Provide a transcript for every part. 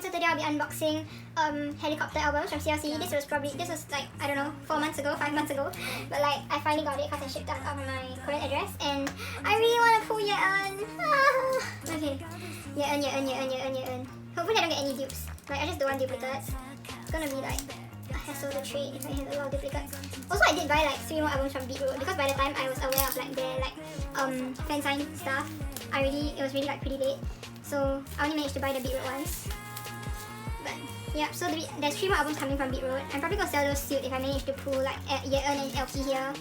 So today I'll be unboxing helicopter albums from CLC. This was like, I don't know, 4 months ago, 5 months ago. But like, I finally got it because I shipped out on my Korean address. And I really want to pull yeeun. Okay. Yeeun. Hopefully I don't get any dupes. Like, I just don't want duplicates. It's gonna be like a hassle to trade if I have a lot of duplicates. Also, I did buy like 3 more albums from Beetroot because by the time I was aware of like their like fan sign stuff, it was really like pretty late. So I only managed to buy the Beetroot ones. But yeah, so there's 3 more albums coming from Beetroot. I'm probably gonna sell those sealed if I manage to pull like yeeun and elkie here.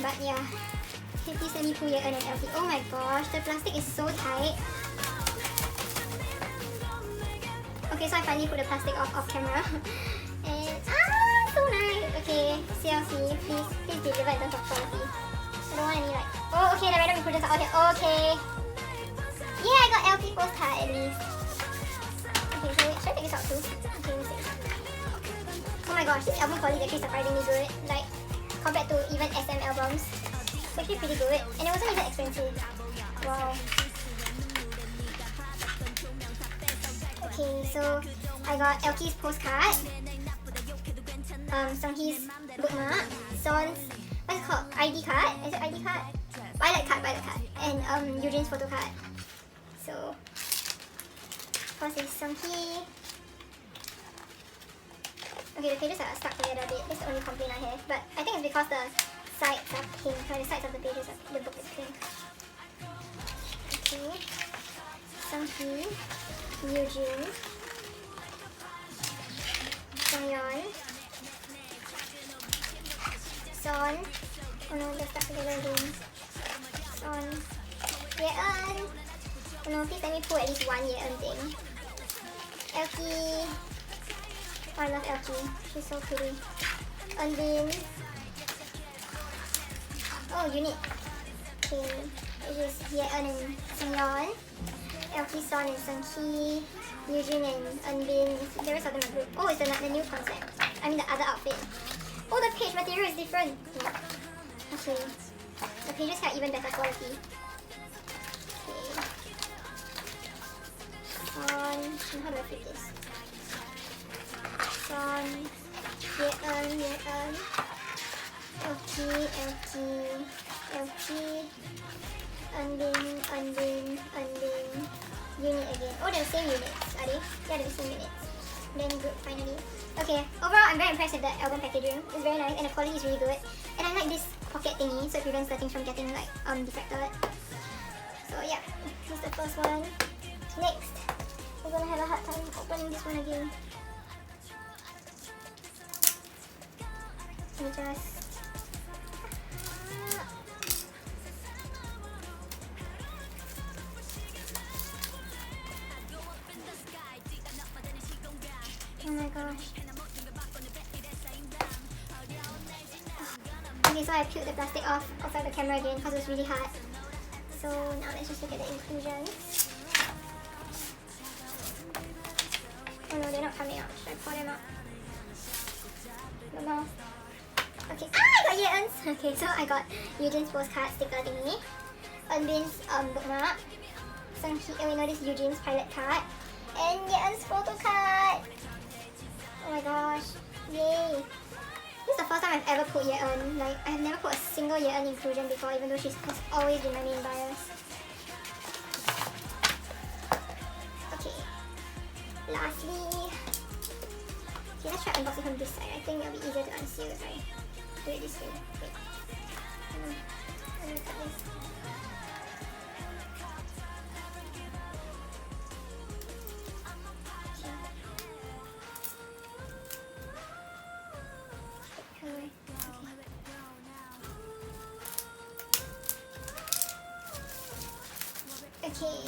But yeah, okay, please let me pull yeeun and elkie. Oh my gosh, the plastic is so tight. Okay, so I finally put the plastic off camera. And so nice. Okay, CLC, please deliver in terms of quality. I don't want any like, oh okay, the random recruiters are out here. Okay. Yeah, I got LP postcard at least. Okay, so wait, should I take this out too? Okay, let me see. Oh my gosh, this album quality is actually surprisingly good. Like, compared to even SM albums. It's actually pretty good. And it wasn't even expensive. Wow. Okay, so I got Elkie's postcard, Seunghee's bookmark, Son's, what's it called? ID card? Is it ID card? Violet card. And Eugene's photo card. So, first is Seunghee. Okay, the pages are stuck together a bit. That's the only complaint I have. But I think it's because the sides are pink. Or the sides of the pages, the book is pink. Okay. Seunghee. Eugene, jongyeon, Son, oh no, they're stuck together again, Son, yeeun, oh no, please let me pull at least one yeeun thing, elkie, oh I love elkie, she's so pretty, Eunbin, oh unique, okay, it is yeeun and seungyoun, Elkie, Son, and Seunghee, Eugene, and Eunbin. The rest of them are group. Oh, it's the new concept. I mean the other outfit. Oh, the page material is different. Yeah. Okay. The pages have even better quality. Okay. Son. How do I flip this? Son. Yeeun. Elkie. Eunbin. Unit again. Oh, they're the same units, are they? Yeah, they're the same units. Then group finally. Okay, overall I'm very impressed with the album packaging. It's very nice and the quality is really good. And I like this pocket thingy so it prevents the things from getting like defected. So yeah, this is the first one. Next, we're gonna have a hard time opening this one again. Let me just oh my gosh. Okay, so I peeled the plastic off outside the camera again because it was really hard. So now let's just look at the inclusions. Oh no, they're not coming out. Should I pour them out? No. Okay, I got yeeun's! Okay, so I got Eugene's postcard sticker thingy, Eunbin's bookmark, Seunghee, oh wait, no, this is Eugene's pilot card, and yeeun's photo card! Oh my gosh, yay! This is the first time I've ever put yeeun. Like, I've never put a single yeeun inclusion before, even though she has always been my main bias. Okay, lastly, okay, let's try unboxing from this side. I think it'll be easier to unseal if I do it this way. Wait. Let me cut this. Okay,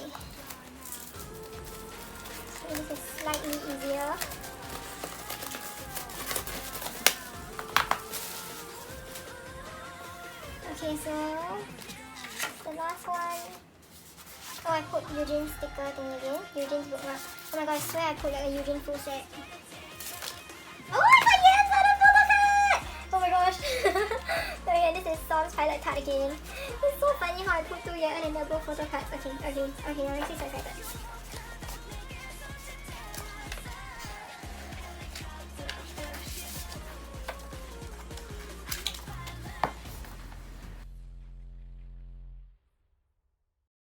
so this is slightly easier. Okay, so the last one. Oh, I put Eugene's sticker thing again. Eugene's bookmark. Oh my god, I swear I put like a Eugene full set. Oh my god, yes! I love photo card! Oh my gosh. So yeah, this is Son's pilot card again. It's so funny how I put 2 yeeun and they're both photo cards. Okay, I'm actually so excited.